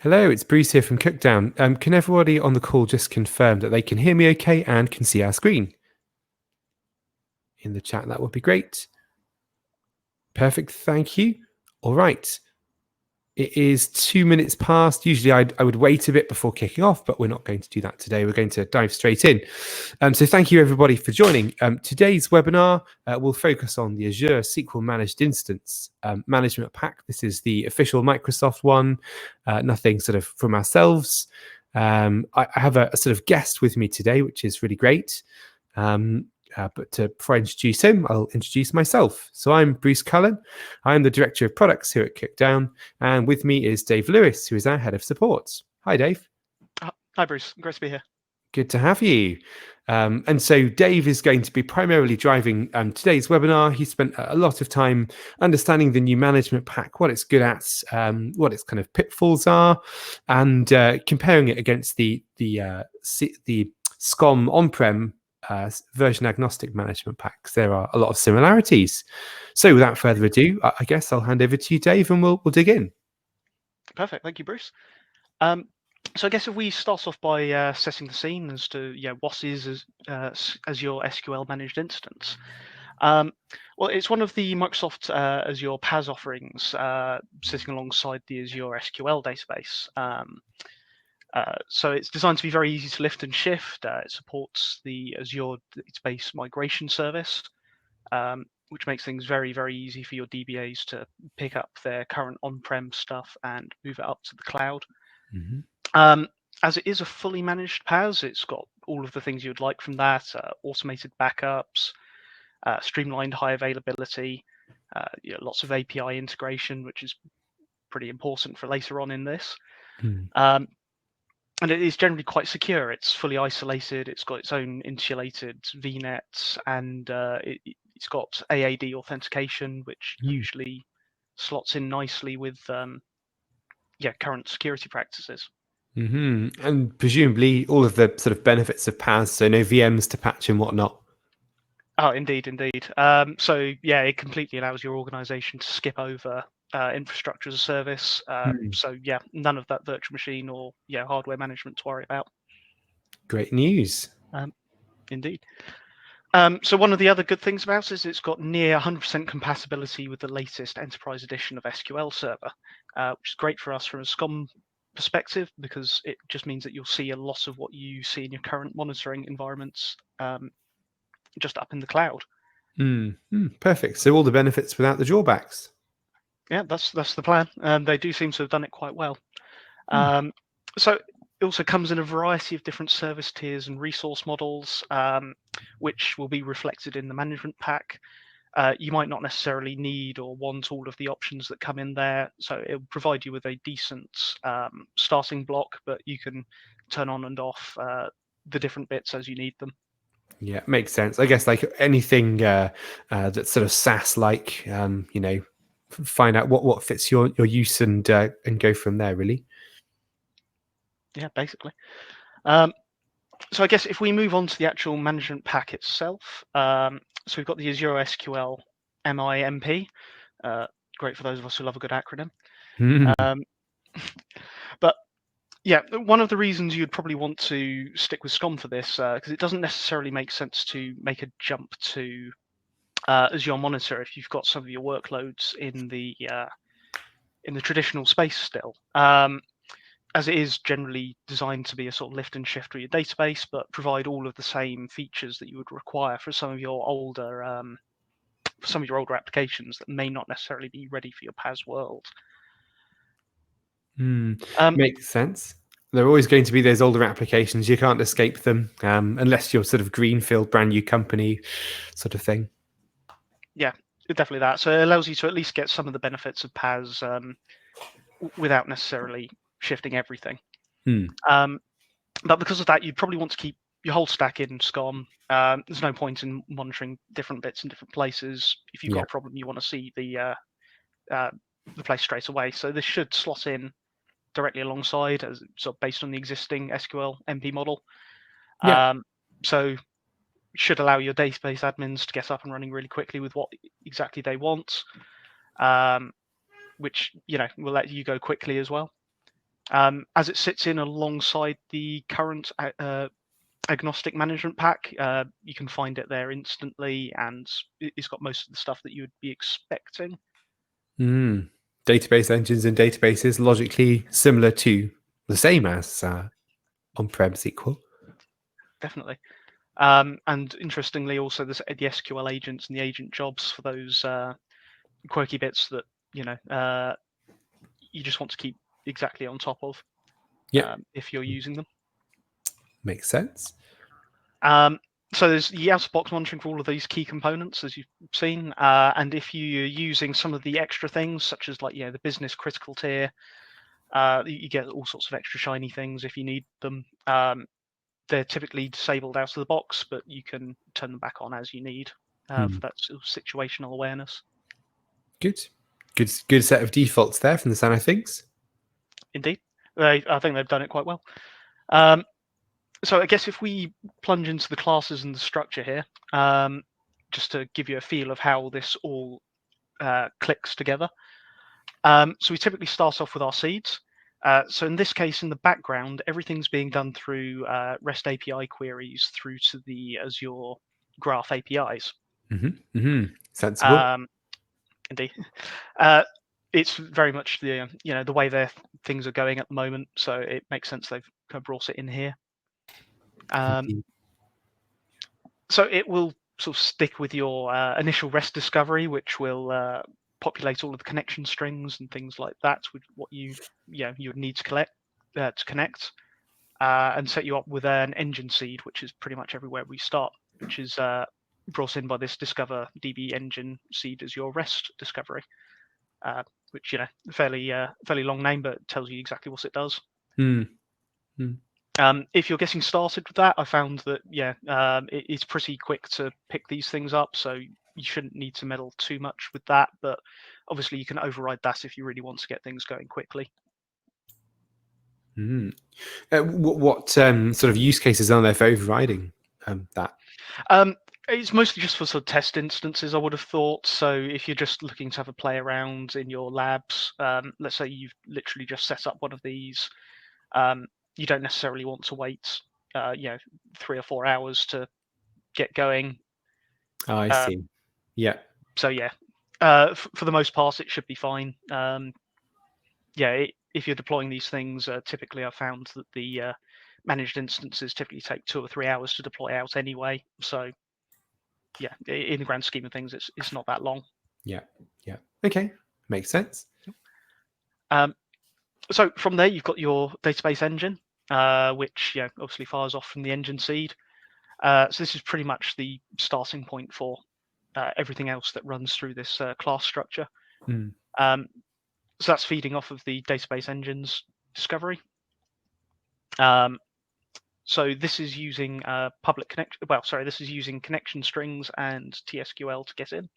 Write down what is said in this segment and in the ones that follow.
Hello, it's Bruce here from Cookdown. Can everybody on the call just confirm that they can hear me okay and can see our screen? In the chat, that would be great. Perfect, thank you. All right. It is 2 minutes past. Usually I would wait a bit before kicking off, but we're not going to do that today. We're going to dive straight in. So thank you everybody for joining. Today's webinar will focus on the Azure SQL Managed Instance management pack. This is the official Microsoft one, nothing sort of from ourselves. I have a sort of guest with me today, which is really great. But before I introduce him, I'll introduce myself. So I'm Bruce Cullen. I'm the Director of Products here at Cookdown. And with me is Dave Lewis, who is our Head of Support. Hi, Dave. Hi, Bruce. Great to be here. Good to have you. And so Dave is going to be primarily driving today's webinar. He spent a lot of time understanding the new management pack, what it's good at, what its kind of pitfalls are, and comparing it against the SCOM on-prem version agnostic management packs. There are a lot of similarities. So without further ado, I guess I'll hand over to you, Dave, and we'll dig in. Perfect. Thank you, Bruce. So I guess if we start off by setting the scene as to what is Azure SQL Managed Instance. Well, it's one of the Microsoft Azure PaaS offerings sitting alongside the Azure SQL database. So it's designed to be very easy to lift and shift. It supports the Azure database migration service, which makes things very, very easy for your DBAs to pick up their current on-prem stuff and move it up to the cloud. As it is a fully managed PaaS, it's got all of the things you would like from that: automated backups, streamlined high availability, lots of API integration, which is pretty important for later on in this. And it is generally quite secure. It's fully isolated. It's got its own insulated VNets, and it's got AAD authentication, which usually slots in nicely with current security practices. And presumably all of the sort of benefits of PaaS, so no VMs to patch and whatnot. Oh, indeed. So yeah, it completely allows your organization to skip over infrastructure as a service. So yeah, none of that virtual machine or hardware management to worry about. Great news. Indeed. So one of the other good things about it is it's got near 100% compatibility with the latest enterprise edition of SQL Server, which is great for us from a SCOM perspective, because it just means that you'll see a lot of what you see in your current monitoring environments just up in the cloud. Perfect. So all the benefits without the drawbacks. Yeah, that's the plan. They do seem to have done it quite well. So it also comes in a variety of different service tiers and resource models, which will be reflected in the management pack. You might not necessarily need or want all of the options that come in there, so it will provide you with a decent starting block, but you can turn on and off the different bits as you need them. Yeah, makes sense. I guess like anything that's sort of SaaS-like, find out what fits your use and go from there, really. Yeah, basically. So I guess if we move on to the actual management pack itself, so we've got the Azure SQL MI MP. Great for those of us who love a good acronym. But yeah, one of the reasons you'd probably want to stick with SCOM for this, because it doesn't necessarily make sense to make a jump to Azure Monitor if you've got some of your workloads in the traditional space still. As it is generally designed to be a sort of lift and shift for your database, but provide all of the same features that you would require for some of your older applications that may not necessarily be ready for your PaaS world. Makes sense. There are always going to be those older applications. You can't escape them unless you're sort of greenfield, brand new company sort of thing. Yeah, definitely that. So it allows you to at least get some of the benefits of PaaS without necessarily shifting everything. But because of that, you'd probably want to keep your whole stack in SCOM. There's no point in monitoring different bits in different places. If you've got a problem, you want to see the place straight away. So this should slot in directly alongside, as sort of based on the existing SQL MP model. So should allow your database admins to get up and running really quickly with what exactly they want, which will let you go quickly as well. As it sits in alongside the current agnostic management pack, you can find it there instantly, and it's got most of the stuff that you would be expecting. Database engines and databases logically similar to the same as on-prem SQL. Definitely. And interestingly, also the SQL agents and the agent jobs for those quirky bits that you just want to keep exactly on top of if you're using them. Makes sense. So there's the out-of-box monitoring for all of these key components, as you've seen. And if you're using some of the extra things, such as like the business critical tier, you get all sorts of extra shiny things if you need them. They're typically disabled out of the box, but you can turn them back on as you need for that sort of situational awareness. Good set of defaults there from the sound of things. Indeed, I think they've done it quite well. So I guess if we plunge into the classes and the structure here, just to give you a feel of how this all clicks together. So we typically start off with our seeds. So in this case, in the background, everything's being done through REST API queries through to the Azure Graph APIs. Sensible. Indeed. It's very much the the way their things are going at the moment, so it makes sense they've kind of brought it in here. So it will sort of stick with your initial REST discovery, which will populate all of the connection strings and things like that with what you would need to connect, and set you up with an engine seed, which is pretty much everywhere we start, which is brought in by this Discover DB engine seed as your REST discovery, which fairly long name, but tells you exactly what it does. If you're getting started with that, I found that it's pretty quick to pick these things up, so you shouldn't need to meddle too much with that. But obviously, you can override that if you really want to get things going quickly. What sort of use cases are there for overriding that? It's mostly just for sort of test instances, I would have thought. So if you're just looking to have a play around in your labs, let's say you've literally just set up one of these, you don't necessarily want to wait 3 or 4 hours to get going. Oh, I see. Yeah. So for the most part, it should be fine. If you're deploying these things, typically I've found that the managed instances typically take 2 or 3 hours to deploy out anyway. So in the grand scheme of things, it's not that long. Yeah. Okay, makes sense. So from there, you've got your database engine, which obviously fires off from the engine seed. So this is pretty much the starting point for everything else that runs through this class structure. So that's feeding off of the database engine's discovery. So this is using public connection. Well, sorry, this is using connection strings and TSQL to get in.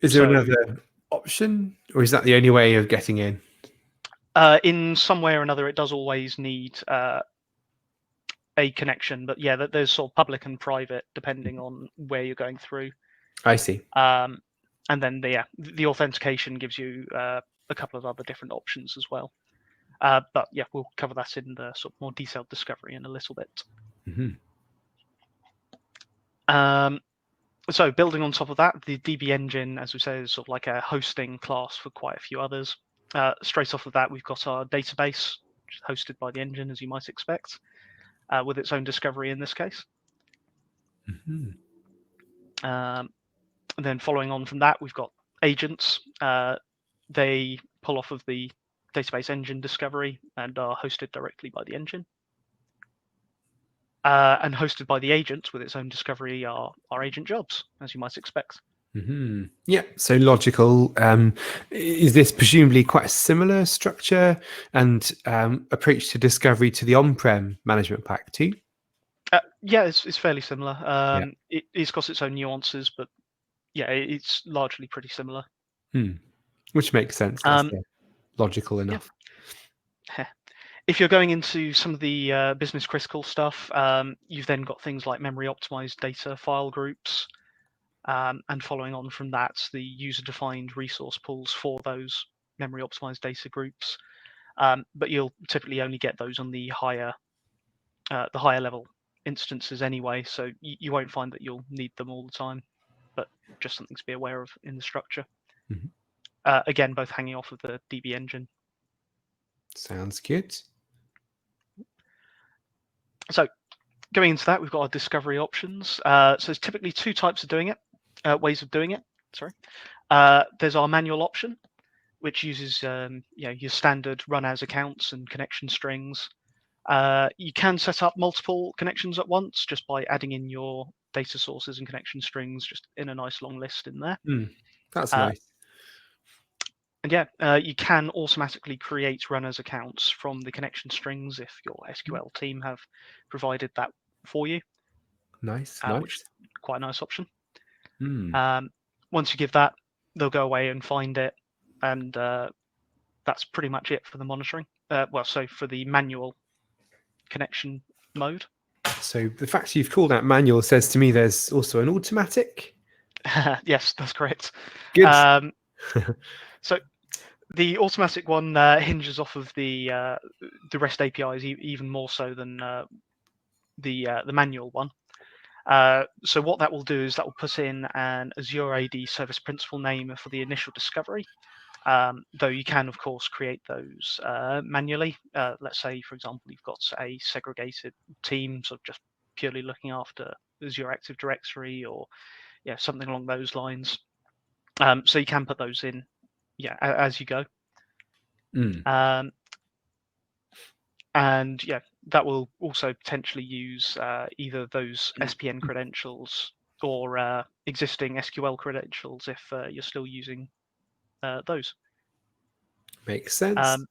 Is there another option, or is that the only way of getting in? In some way or another, it does always need a connection, but there's sort of public and private depending on where you're going through. I see. And then the authentication gives you a couple of other different options as well. But we'll cover that in the sort of more detailed discovery in a little bit. So building on top of that, the DB engine, as we say, is sort of like a hosting class for quite a few others. Straight off of that, we've got our database, which is hosted by the engine, as you might expect, with its own discovery in this case. And then following on from that, we've got agents. They pull off of the database engine discovery and are hosted directly by the engine. And hosted by the agent with its own discovery are our agent jobs, as you might expect. Yeah, so logical. Is this presumably quite a similar structure and approach to discovery to the on-prem management pack too? It's fairly similar. It's got its own nuances, but it's largely pretty similar. Which makes sense. That's logical enough. If you're going into some of the business critical stuff, you've then got things like memory optimized data file groups, and following on from that, the user defined resource pools for those memory optimized data groups, but you'll typically only get those on the higher level instances anyway, so you won't find that you'll need them all the time, but just something to be aware of in the structure. Again, both hanging off of the DB engine. Sounds good. So going into that, we've got our discovery options. So there's typically two types of doing it, ways of doing it. Sorry. There's our manual option, which uses your standard run as accounts and connection strings. You can set up multiple connections at once just by adding in your data sources and connection strings just in a nice long list in there. That's nice. And yeah, you can automatically create runners accounts from the connection strings if your SQL team have provided that for you. Nice. Which is quite a nice option. Mm. Once you give that, they'll go away and find it, and that's pretty much it for the monitoring. So for the manual connection mode. So the fact you've called out manual says to me there's also an automatic. Yes, that's correct. Good. So the automatic one hinges off of the REST APIs even more so than the manual one. So what that will do is that will put in an Azure AD service principal name for the initial discovery. Though you can, of course, create those manually. Let's say, for example, you've got a segregated team, sort of just purely looking after Azure Active Directory or something along those lines. So you can put those in, as you go. And that will also potentially use either those SPN credentials or existing SQL credentials if you're still using those. Makes sense.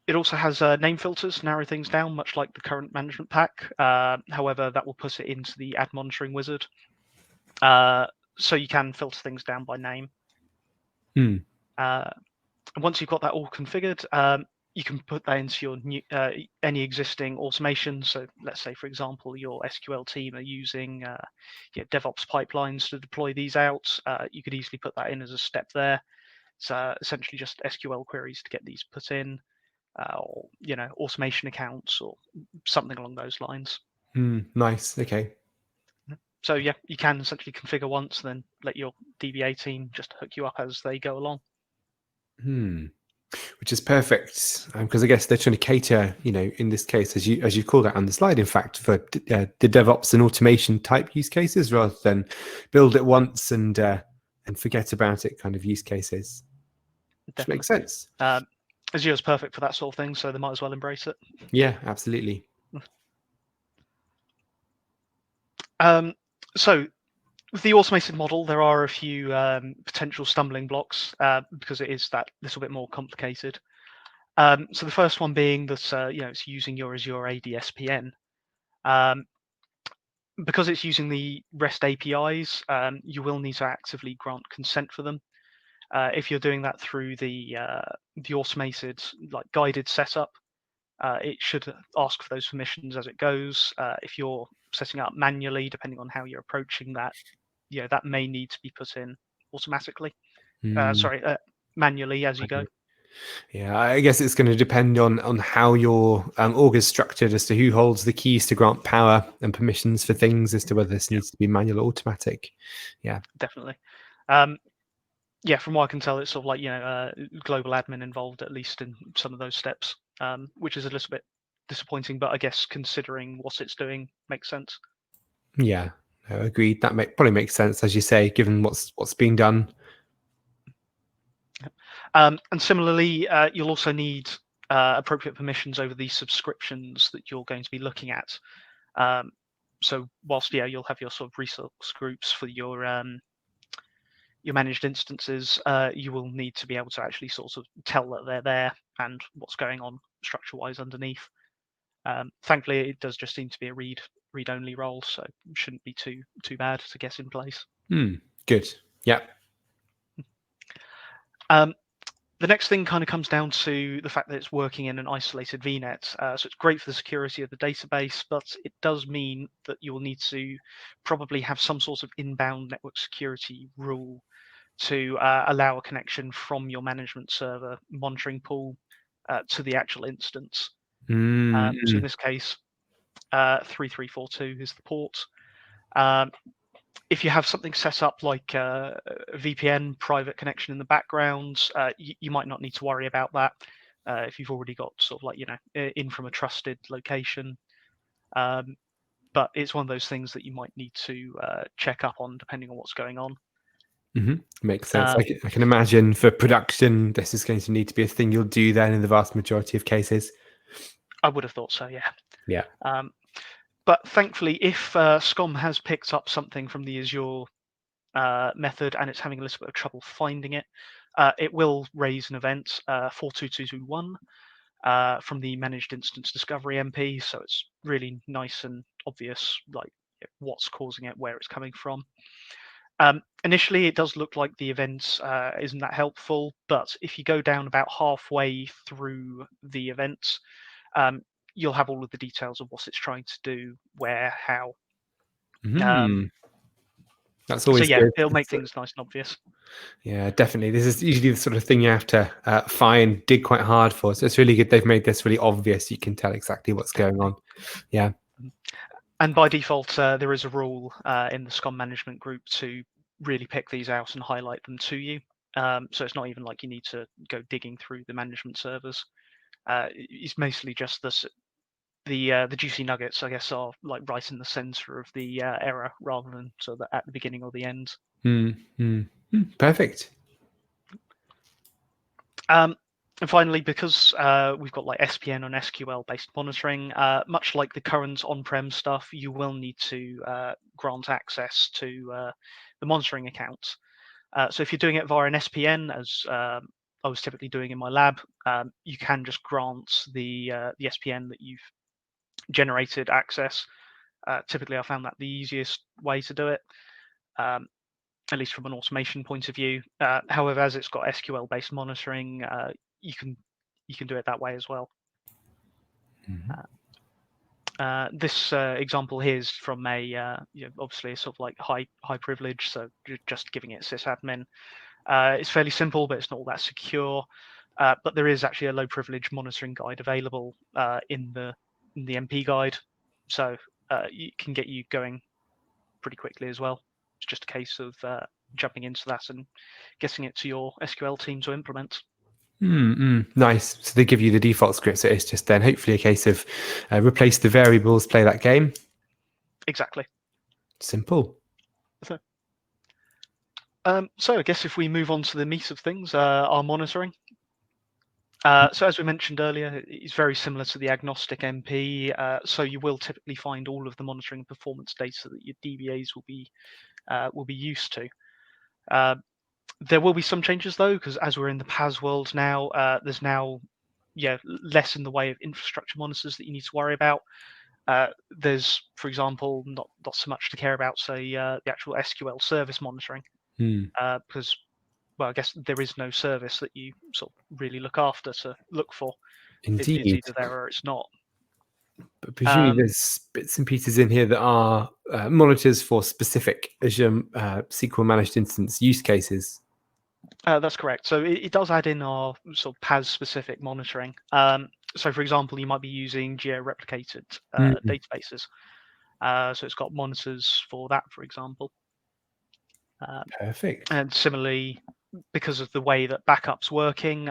It also has name filters to narrow things down, much like the current management pack. However, that will put it into the ad monitoring wizard. So you can filter things down by name. And once you've got that all configured, you can put that into your new, any existing automation. So let's say, for example, your SQL team are using DevOps pipelines to deploy these out. You could easily put that in as a step there. So essentially just SQL queries to get these put in, or automation accounts or something along those lines. Nice. Okay. So yeah, you can essentially configure once, then let your DBA team just hook you up as they go along. Which is perfect because I guess they're trying to cater, in this case, as you called out on the slide, in fact, for the DevOps and automation type use cases rather than build it once and forget about it kind of use cases. Which makes sense. Azure's perfect for that sort of thing, so they might as well embrace it. Yeah, absolutely. So with the automated model, there are a few potential stumbling blocks because it is that little bit more complicated. So the first one being that it's using your Azure AD SPN. Because it's using the REST APIs, you will need to actively grant consent for them. If you're doing that through the automated, guided setup, it should ask for those permissions as it goes. If you're setting up manually, depending on how you're approaching that, that may need to be put in automatically. Manually as you go. Yeah, I guess it's going to depend on how your org is structured as to who holds the keys to grant power and permissions for things as to whether this needs to be manual or automatic. Yeah, definitely. From what I can tell, it's sort of global admin involved, at least in some of those steps, which is a little bit disappointing, but I guess considering what it's doing makes sense. Yeah, agreed. That probably makes sense, as you say, given what's being done. And similarly, you'll also need appropriate permissions over the subscriptions that you're going to be looking at. So whilst you'll have your sort of resource groups for your managed instances, you will need to be able to actually sort of tell that they're there and what's going on structure-wise underneath. Thankfully, it does just seem to be a read-only role, so it shouldn't be too bad to get in place. Good. Yeah. The next thing kind of comes down to the fact that it's working in an isolated VNet. So it's great for the security of the database, but it does mean that you will need to probably have some sort of inbound network security rule to allow a connection from your management server monitoring pool to the actual instance. So in this case, 3342 is the port. If you have something set up like a VPN private connection in the background, you might not need to worry about that if you've already got sort of like, in from a trusted location. But it's one of those things that you might need to check up on depending on what's going on. Makes sense. I can imagine for production, this is going to need to be a thing you'll do then in the vast majority of cases. I would have thought so, yeah. Yeah. But thankfully, if SCOM has picked up something from the Azure method and it's having a little bit of trouble finding it, it will raise an event 42221 from the Managed Instance Discovery MP. So it's really nice and obvious, like what's causing it, where it's coming from. Initially, it does look like the event isn't that helpful, but if you go down about halfway through the event, you'll have all of the details of what it's trying to do, where, how. That's So always yeah, good. it'll make things nice and obvious. Yeah, definitely. This is usually the sort of thing you have to find, dig quite hard for. So it's really good they've made this really obvious. You can tell exactly what's going on. Yeah. And by default, there is a rule in the SCOM management group to really pick these out and highlight them to you. So it's not even like you need to go digging through the management servers. It's mostly just the juicy nuggets, I guess, are like right in the center of the error rather than sort of at the beginning or the end. Perfect. And finally, because we've got like SPN and SQL based monitoring, much like the current on-prem stuff, you will need to grant access to the monitoring account. So if you're doing it via an SPN, as I was typically doing in my lab, you can just grant the SPN that you've generated access. Typically, I found that the easiest way to do it, at least from an automation point of view. However, as it's got SQL-based monitoring, you can do it that way as well. This example here is from a obviously a sort of like high privilege, so just giving it sysadmin. It's fairly simple, but it's not all that secure. But there is actually a low privilege monitoring guide available in the MP guide, so it can get you going pretty quickly as well. It's just a case of jumping into that and getting it to your SQL team to implement. Nice. So they give you the default script, so it's just then hopefully a case of replace the variables, play that game. Exactly. Simple. So I guess if we move on to the meat of things, our monitoring. So as we mentioned earlier, it's very similar to the agnostic MP. So you will typically find all of the monitoring and performance data that your DBAs will be used to. There will be some changes though, because as we're in the PaaS world now, there's now less in the way of infrastructure monitors that you need to worry about. There's, for example, not so much to care about, say, the actual SQL service monitoring, because, well, I guess there is no service that you sort of really look after to look for. Indeed. It's either there or it's not. But presumably there's bits and pieces in here that are monitors for specific Azure SQL Managed Instance use cases. That's correct. So it does add in our sort of PaaS-specific monitoring. So, for example, you might be using geo-replicated databases. So it's got monitors for that, for example. Perfect. And similarly, because of the way that backup's working,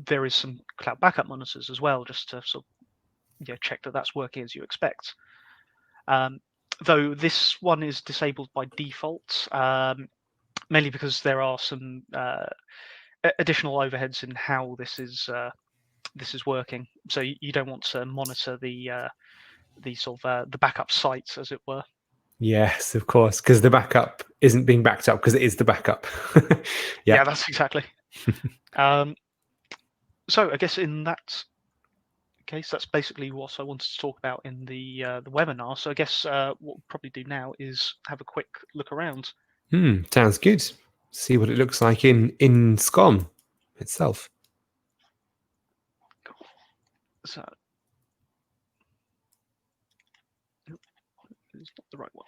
there is some cloud backup monitors as well, just to sort of check that that's working as you expect. Though this one is disabled by default, mainly because there are some additional overheads in how this is working. So you don't want to monitor the sort of the backup sites, as it were. Yes, of course, because the backup isn't being backed up because it is the backup. Yeah, that's exactly. So I guess in that case, that's basically what I wanted to talk about in the webinar. So I guess what we'll probably do now is have a quick look around. Sounds good. See what it looks like in SCOM itself. Cool. So it's not the right one.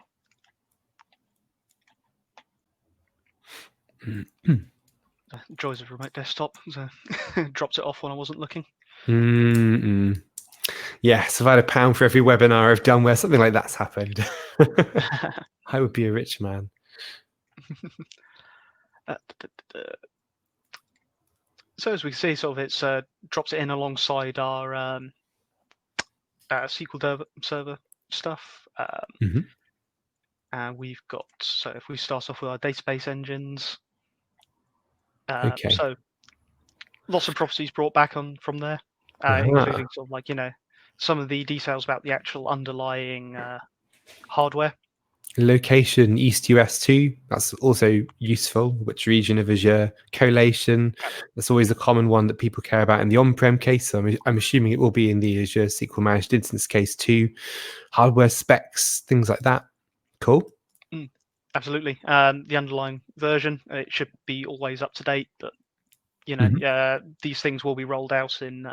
Joys of remote desktop. So dropped it off when I wasn't looking. Yes, if I had £1 for every webinar I've done where something like that's happened, I would be a rich man. So as we can see, sort of it's drops it in alongside our SQL Server stuff. And we've got, so if we start off with our database engines, Okay. so lots of properties brought back on from there, including sort of like, some of the details about the actual underlying hardware. Location East-US2, that's also useful. Which region of Azure? Collation, that's always a common one that people care about in the on-prem case. So I'm assuming it will be in the Azure SQL Managed Instance case too. Hardware specs, things like that. Cool. Absolutely. The underlying version, it should be always up to date, but these things will be rolled out in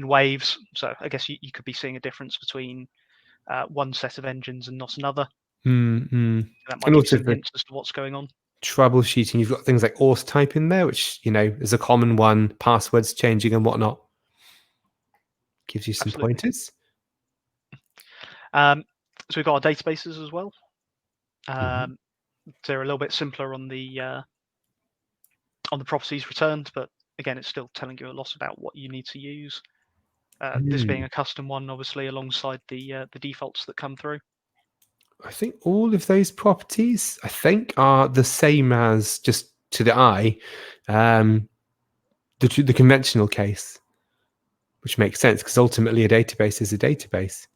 waves. So I guess you could be seeing a difference between one set of engines and not another. That might And give you also some for hints as to what's going on. troubleshooting, you've got things like auth type in there, which is a common one. Passwords changing and whatnot. Gives you some Absolutely. pointers. So we've got our databases as well. They're a little bit simpler on the properties returned, but again, it's still telling you a lot about what you need to use. This being a custom one, obviously, alongside the defaults that come through. I think all of those properties, are the same as, just to the eye, the conventional case, which makes sense because ultimately a database is a database.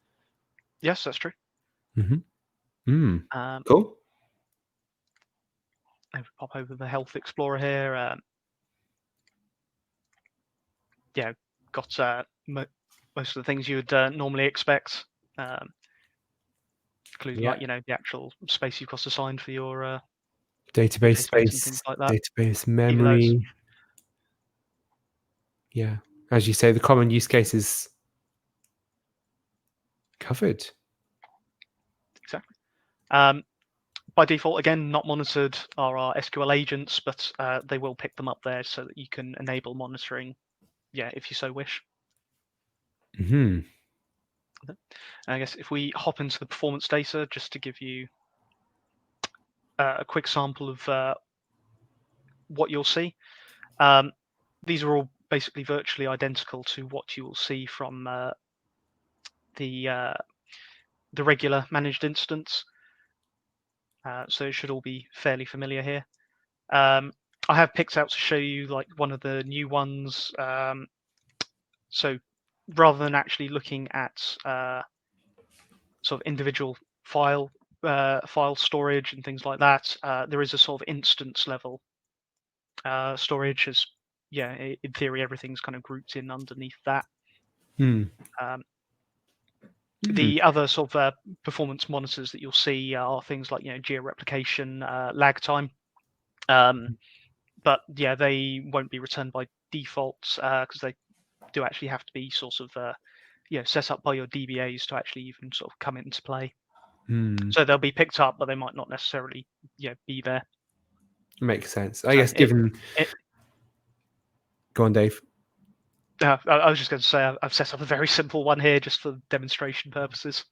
Yes, that's true. Cool. Pop over the Health Explorer here. Got most of the things you would normally expect, including like the actual space you've got assigned for your database database and space, things like that. database Even though it's, memory. Yeah, as you say, the common use cases covered. exactly. By default, again, not monitored are our SQL agents, but they will pick them up there so that you can enable monitoring, if you so wish. I guess if we hop into the performance data, just to give you a quick sample of what you'll see. These are all basically virtually identical to what you will see from the regular managed instance. So it should all be fairly familiar here. I have picked out to show you like one of the new ones. So rather than actually looking at sort of individual file storage and things like that, there is a sort of instance level storage. As in theory, everything's kind of grouped in underneath that. The other sort of performance monitors that you'll see are things like geo-replication, lag time, but they won't be returned by default because they do actually have to be sort of set up by your DBAs to actually even sort of come into play. So they'll be picked up, but they might not necessarily be there. Makes sense. I guess given. Go on, Dave. I was just going to say I've set up a very simple one here just for demonstration purposes.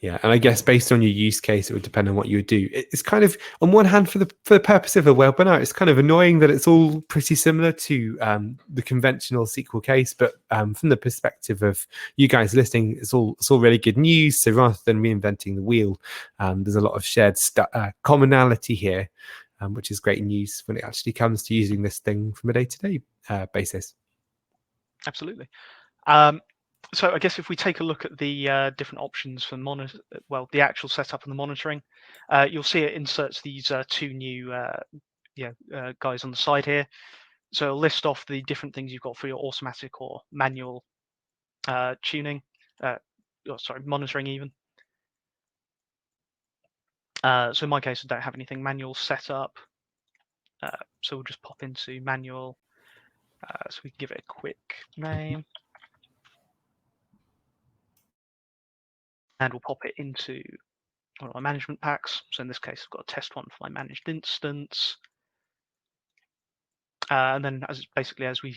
Yeah, and I guess based on your use case, it would depend on what you would do. It's kind of, on one hand, for the purpose of a webinar, it's kind of annoying that it's all pretty similar to the conventional SQL case, but from the perspective of you guys listening, it's all really good news. So rather than reinventing the wheel, there's a lot of shared commonality here, which is great news when it actually comes to using this thing from a day-to-day basis. Absolutely. So I guess if we take a look at the different options for the actual setup and the monitoring, you'll see it inserts these two new guys on the side here. So it'll list off the different things you've got for your automatic or manual tuning, monitoring even. So in my case, I don't have anything manual set up. So we'll just pop into manual. So we can give it a quick name. And we'll pop it into one of my management packs. So in this case, I've got a test one for my managed instance. And then basically, as we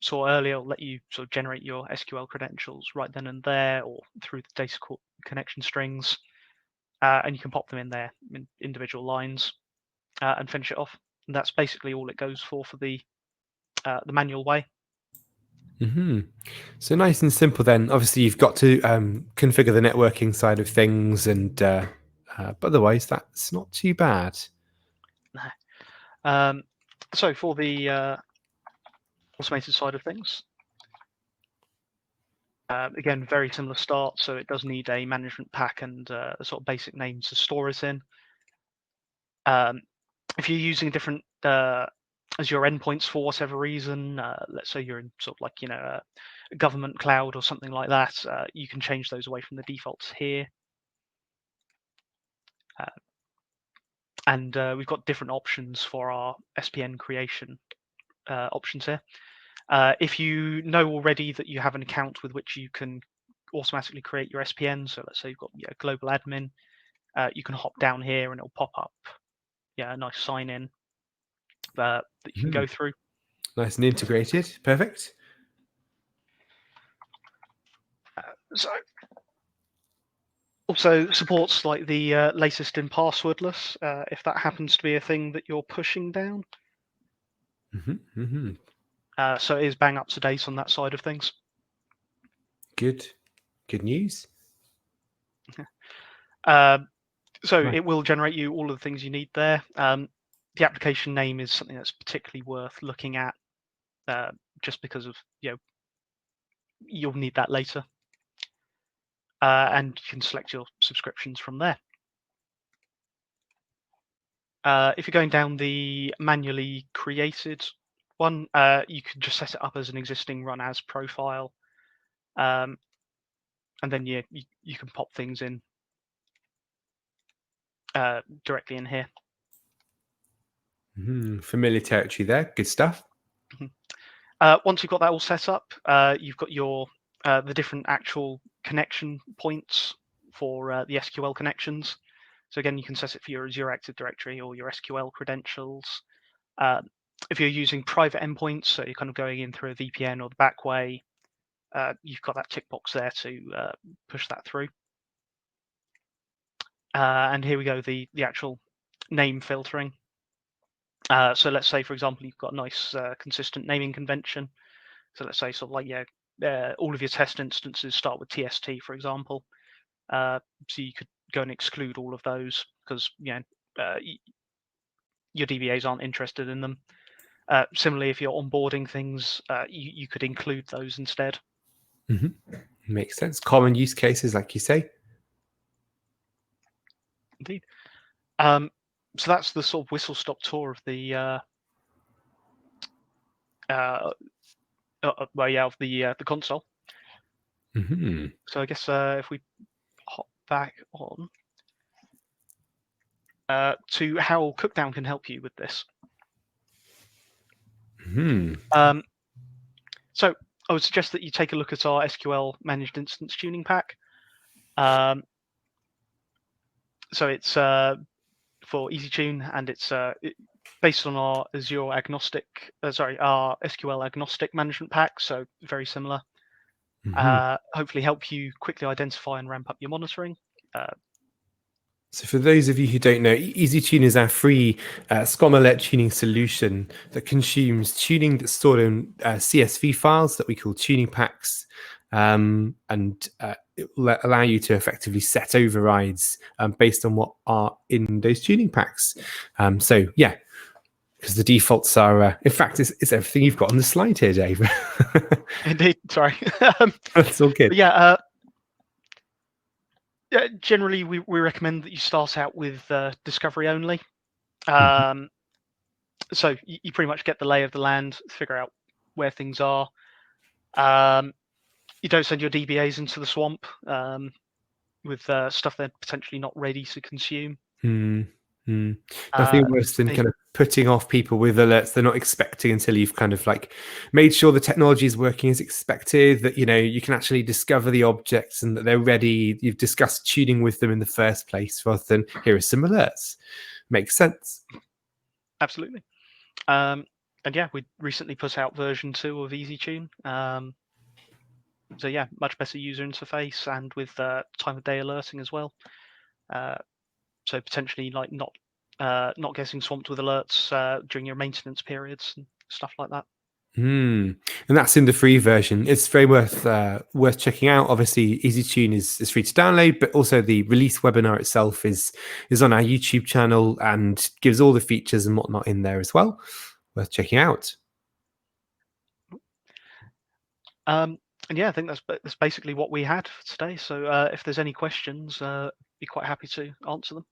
saw earlier, it'll let you sort of generate your SQL credentials right then and there, or through the data connection strings. And you can pop them in there in individual lines and finish it off. And that's basically all it goes for the manual way. So nice and simple then. Obviously, you've got to configure the networking side of things, but otherwise, that's not too bad. So for the automated side of things, again, very similar start. So it does need a management pack and a sort of basic names to store it in. If you're using different Azure endpoints for whatever reason, let's say you're in sort of like, a government cloud or something like that, you can change those away from the defaults here. And we've got different options for our SPN creation options here. If you know already that you have an account with which you can automatically create your SPN, so let's say you've got global admin, you can hop down here and it'll pop up a nice sign in that you can go through. Nice and integrated. Perfect. So also supports like the latest in passwordless, if that happens to be a thing that you're pushing down. So it is bang up to date on that side of things. Good news. So it will generate you all of the things you need there. The application name is something that's particularly worth looking at, just because of you'll need that later. And you can select your subscriptions from there. If you're going down the manually created one, you can just set it up as an existing run as profile, and then you can pop things in directly in here. Familiar territory there. Good stuff. Once you've got that all set up, you've got your the different actual connection points for the SQL connections. So again, you can set it for your Azure Active Directory or your SQL credentials. If you're using private endpoints, so you're kind of going in through a VPN or the back way, you've got that tick box there to push that through. And here we go, the actual name filtering. So let's say, for example, you've got a nice consistent naming convention. So let's say sort of like, all of your test instances start with TST, for example. So you could go and exclude all of those because your DBAs aren't interested in them. Similarly, if you're onboarding things, you could include those instead. Makes sense. Common use cases, like you say. Indeed. So that's the sort of whistle-stop tour of the of the console. So I guess if we hop back on to how Cookdown can help you with this. So I would suggest that you take a look at our SQL Managed Instance tuning pack. So it's for EasyTune, and it's based on our Azure agnostic, our SQL agnostic management pack. So very similar. Hopefully help you quickly identify and ramp up your monitoring. So for those of you who don't know, EasyTune is our free SCOM alert tuning solution that consumes tuning that's stored in CSV files that we call tuning packs. And it will allow you to effectively set overrides based on what are in those tuning packs. So yeah, because the defaults are, in fact, it's everything you've got on the slide here, Dave. Indeed, sorry. That's all good. Yeah, generally we recommend that you start out with discovery only. So you pretty much get the lay of the land, figure out where things are. You don't send your DBAs into the swamp with stuff they're potentially not ready to consume. Nothing worse than kind of putting off people with alerts they're not expecting until you've kind of like made sure the technology is working as expected, that you can actually discover the objects and that they're ready. You've discussed tuning with them in the first place rather than here are some alerts. Makes sense. Absolutely. And yeah, we recently put out version 2 of EasyTune. So yeah, much better user interface and with time of day alerting as well. So potentially like not getting swamped with alerts during your maintenance periods and stuff like that. And that's in the free version. It's very worth checking out. Obviously, EasyTune is free to download, but also the release webinar itself is on our YouTube channel and gives all the features and whatnot in there as well. Worth checking out. And yeah, I think that's basically what we had for today. So if there's any questions, be quite happy to answer them.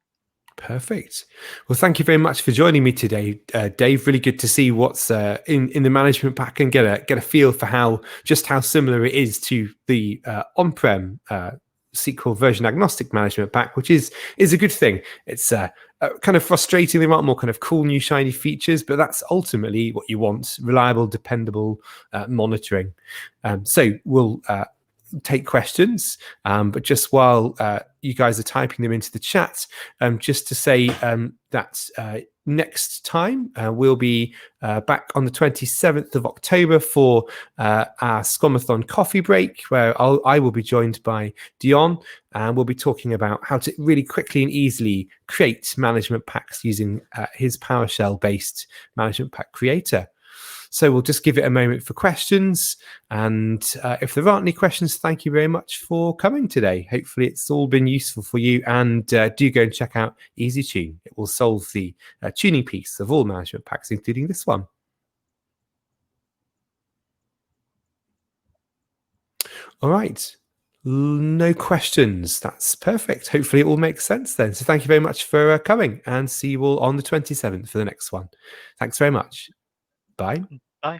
Perfect. Well, thank you very much for joining me today, Dave. Really good to see what's in the management pack and get a feel for how similar it is to the on-prem SQL version agnostic management pack, which is a good thing. It's kind of frustrating. There aren't more kind of cool new shiny features, but that's ultimately what you want: reliable, dependable monitoring. So we'll take questions, but just while you guys are typing them into the chat, just to say that next time we'll be back on the 27th of October for our SCOMathon coffee break, where I will be joined by Dion, and we'll be talking about how to really quickly and easily create management packs using his PowerShell-based management pack creator. So we'll just give it a moment for questions. And if there aren't any questions, thank you very much for coming today. Hopefully it's all been useful for you. And do go and check out EasyTune. It will solve the tuning piece of all management packs, including this one. All right. No questions. That's perfect. Hopefully it all makes sense then. So thank you very much for coming, and see you all on the 27th for the next one. Thanks very much. Bye. Bye.